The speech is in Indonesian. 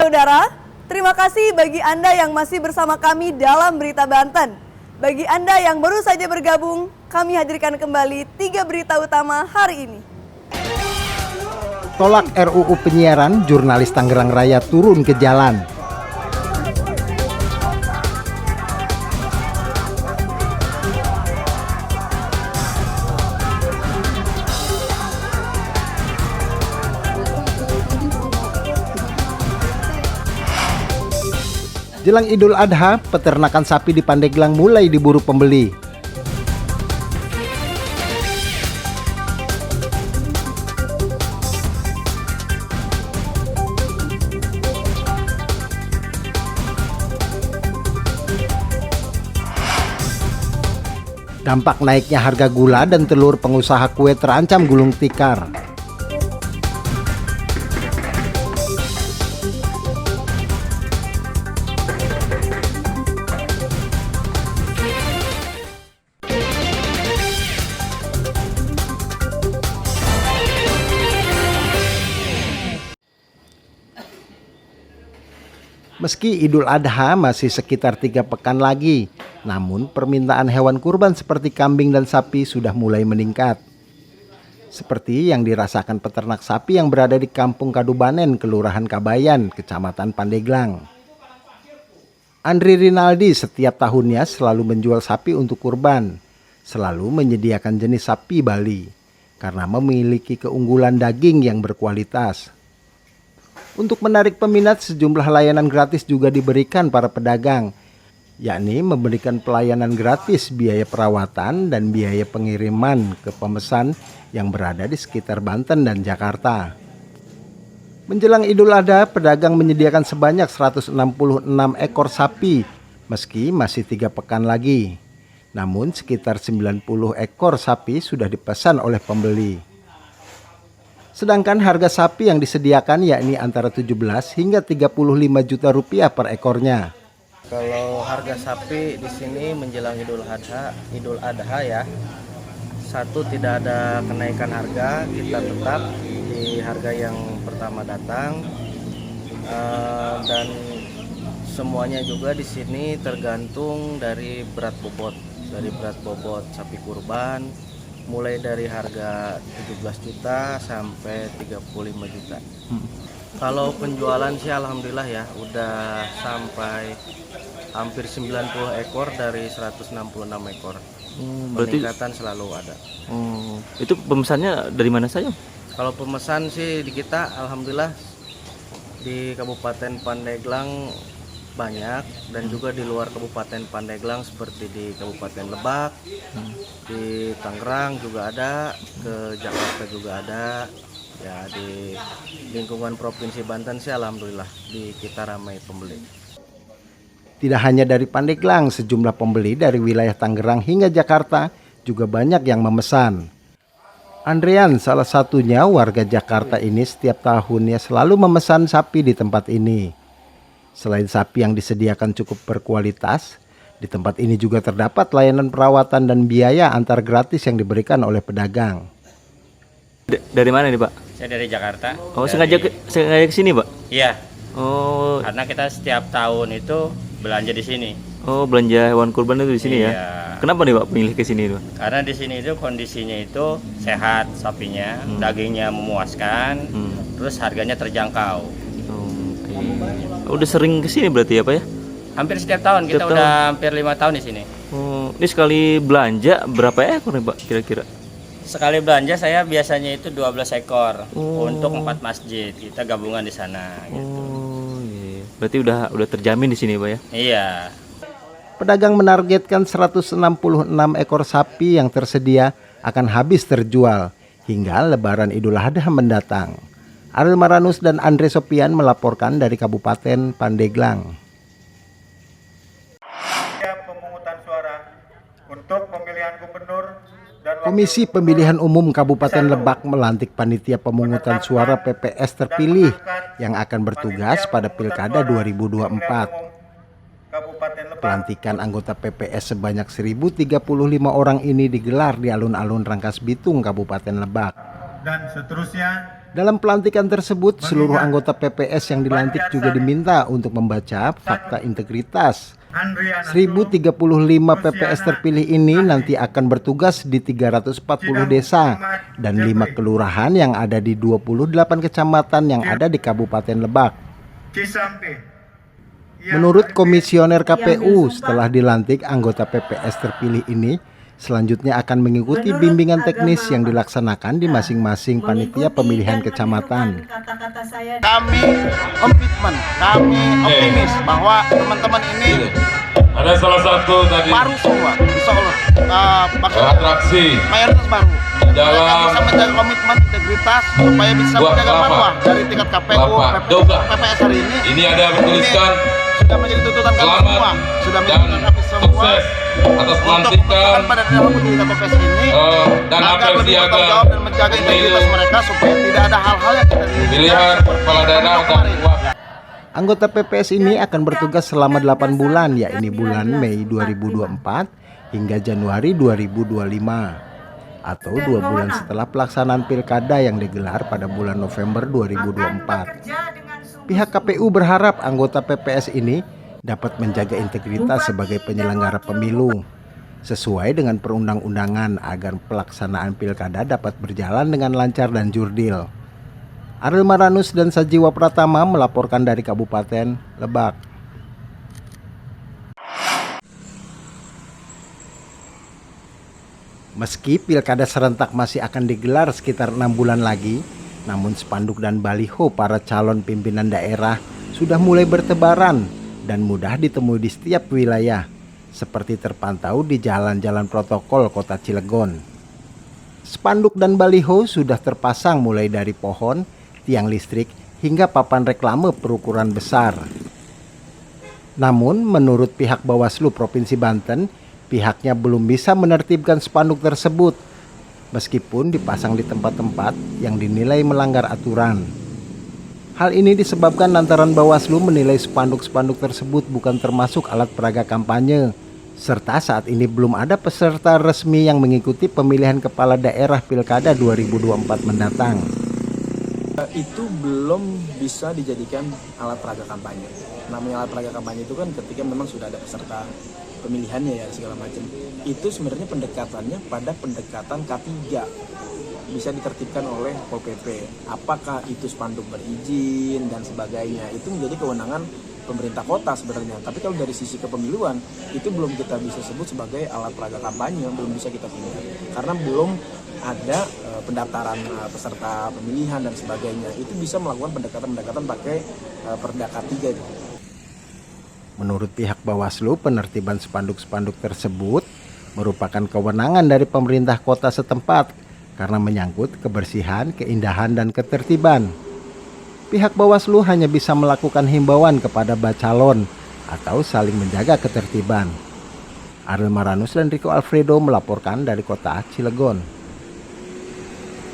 saudara, terima kasih bagi Anda yang masih bersama kami dalam Berita Banten. Bagi Anda yang baru saja bergabung, kami hadirkan kembali 3 berita utama hari ini. Tolak RUU penyiaran, jurnalis Tangerang Raya turun ke jalan. Jelang Idul Adha, peternakan sapi di Pandeglang mulai diburu pembeli. Dampak naiknya harga gula dan telur, pengusaha kue terancam gulung tikar. Meski Idul Adha masih sekitar 3 pekan lagi, namun permintaan hewan kurban seperti kambing dan sapi sudah mulai meningkat. Seperti yang dirasakan peternak sapi yang berada di Kampung Kadubanen, Kelurahan Kabayan, Kecamatan Pandeglang. Andri Rinaldi setiap tahunnya selalu menjual sapi untuk kurban, selalu menyediakan jenis sapi Bali, karena memiliki keunggulan daging yang berkualitas. Untuk menarik peminat, sejumlah layanan gratis juga diberikan para pedagang, yakni memberikan pelayanan gratis biaya perawatan dan biaya pengiriman ke pemesan yang berada di sekitar Banten dan Jakarta. Menjelang Idul Adha, pedagang menyediakan sebanyak 166 ekor sapi, meski masih 3 pekan lagi. Namun sekitar 90 ekor sapi sudah dipesan oleh pembeli. Sedangkan harga sapi yang disediakan yakni antara 17 hingga 35 juta rupiah per ekornya. Kalau harga sapi di sini menjelang Idul Adha ya, satu tidak ada kenaikan harga, kita tetap di harga yang pertama datang, dan semuanya juga di sini tergantung dari berat bobot sapi kurban, mulai dari harga 17 juta sampai 35 juta. Kalau penjualan sih alhamdulillah ya, udah sampai hampir 90 ekor dari 166 ekor. Peningkatan selalu ada. Itu pemesannya dari mana saja? Kalau pemesan sih di kita alhamdulillah di Kabupaten Pandeglang banyak, dan juga di luar Kabupaten Pandeglang seperti di Kabupaten Lebak, di Tangerang juga ada, ke Jakarta juga ada. Ya, di lingkungan Provinsi Banten sih alhamdulillah di kita ramai pembeli. Tidak hanya dari Pandeglang, sejumlah pembeli dari wilayah Tangerang hingga Jakarta juga banyak yang memesan. Andrean salah satunya, warga Jakarta ini setiap tahunnya selalu memesan sapi di tempat ini. Selain sapi yang disediakan cukup berkualitas, di tempat ini juga terdapat layanan perawatan dan biaya antar gratis yang diberikan oleh pedagang. Dari mana nih, Pak? Saya dari Jakarta. Oh, sengaja ke sini, Pak? Iya. Oh, Karena kita setiap tahun itu belanja di sini. oh, belanja hewan kurban itu di sini Iya. ya. Kenapa nih, Pak, pilih ke sini, Pak? Karena di sini itu kondisinya itu sehat sapinya, dagingnya memuaskan, terus harganya terjangkau. Oke. Udah sering ke sini berarti ya, Pak ya? Hampir setiap tahun, kita Setiap udah hampir 5 tahun di sini. Oh, ini sekali belanja berapa ekor nih, Pak, kira-kira? Sekali belanja saya biasanya itu 12 ekor Oh. untuk 4 masjid. Kita gabungan di sana gitu. Oh, iya. Berarti udah terjamin di sini, Pak ya? Iya. Pedagang menargetkan 166 ekor sapi yang tersedia akan habis terjual hingga Lebaran Idul Adha mendatang. Ariel Maranus dan Andre Sopian melaporkan dari Kabupaten Pandeglang. Pemungutan suara untuk pemilihan gubernur dan Komisi Pemilihan Umum Kabupaten Lebak melantik panitia pemungutan suara PPS terpilih yang akan bertugas pada Pilkada 2024. Pelantikan anggota PPS sebanyak 1.035 orang ini digelar di alun-alun Rangkas Bitung, Kabupaten Lebak. dan seterusnya Dalam pelantikan tersebut, seluruh anggota PPS yang dilantik juga diminta untuk membaca fakta integritas. 1035 PPS terpilih ini nanti akan bertugas di 340 desa dan 5 kelurahan yang ada di 28 kecamatan yang ada di Kabupaten Lebak. Menurut komisioner KPU, setelah dilantik, anggota PPS terpilih ini selanjutnya akan mengikuti bimbingan teknis yang dilaksanakan di masing-masing panitia pemilihan kecamatan. Kami komitmen, kami optimis bahwa teman-teman ini ada salah satu tadi baru semua, insya Allah atraksi mayoritas baru. dalam mereka bisa menjaga komitmen integritas supaya bisa menjaga marwah dari tingkat KPU, PPS hari ini. Ini ada bertuliskan sudah menjadi tuntutan kami semua, sudah menjadi tuntutan kami semua sukses atas pelantikan pada dalam pendidikan PPS ini dan agar apel lebih siaga bertanggung jawab dan menjaga integritas mereka supaya tidak ada hal-hal yang kita pilihan kepala daerah dan Anggota PPS ini akan bertugas selama 8 bulan, yakni bulan Mei 2024 hingga Januari 2025. Atau 2 bulan setelah pelaksanaan pilkada yang digelar pada bulan November 2024. Pihak KPU berharap anggota PPS ini dapat menjaga integritas sebagai penyelenggara pemilu sesuai dengan perundang-undangan agar pelaksanaan pilkada dapat berjalan dengan lancar dan jurdil. Ariel Maranus dan Sajiwa Pratama melaporkan dari Kabupaten Lebak. Meski pilkada serentak masih akan digelar sekitar 6 bulan lagi, namun spanduk dan baliho para calon pimpinan daerah sudah mulai bertebaran dan mudah ditemui di setiap wilayah, seperti terpantau di jalan-jalan protokol Kota Cilegon. Spanduk dan baliho sudah terpasang mulai dari pohon, tiang listrik, hingga papan reklame berukuran besar. Namun, menurut pihak Bawaslu Provinsi Banten, pihaknya belum bisa menertibkan spanduk tersebut, meskipun dipasang di tempat-tempat yang dinilai melanggar aturan. Hal ini disebabkan lantaran Bawaslu menilai spanduk-spanduk tersebut bukan termasuk alat peraga kampanye, serta saat ini belum ada peserta resmi yang mengikuti pemilihan kepala daerah Pilkada 2024 mendatang. Itu belum bisa dijadikan alat peraga kampanye. Namanya alat peraga kampanye itu kan ketika memang sudah ada peserta pemilihannya ya segala macam. Itu sebenarnya pendekatannya pada pendekatan K3. Bisa ditertibkan oleh Pol PP. Apakah itu spanduk berizin dan sebagainya, itu menjadi kewenangan pemerintah kota sebenarnya. Tapi kalau dari sisi kepemiluan, itu belum kita bisa sebut sebagai alat peraga kampanye, belum bisa kita pilih. Karena belum ada pendaftaran peserta pemilihan dan sebagainya. Itu bisa melakukan pendekatan-pendekatan pakai Perda K3 itu. Menurut pihak Bawaslu, penertiban spanduk-spanduk tersebut merupakan kewenangan dari pemerintah kota setempat karena menyangkut kebersihan, keindahan, dan ketertiban. Pihak Bawaslu hanya bisa melakukan himbauan kepada bacalon atau saling menjaga ketertiban. Ariel Maranus dan Rico Alfredo melaporkan dari Kota Cilegon.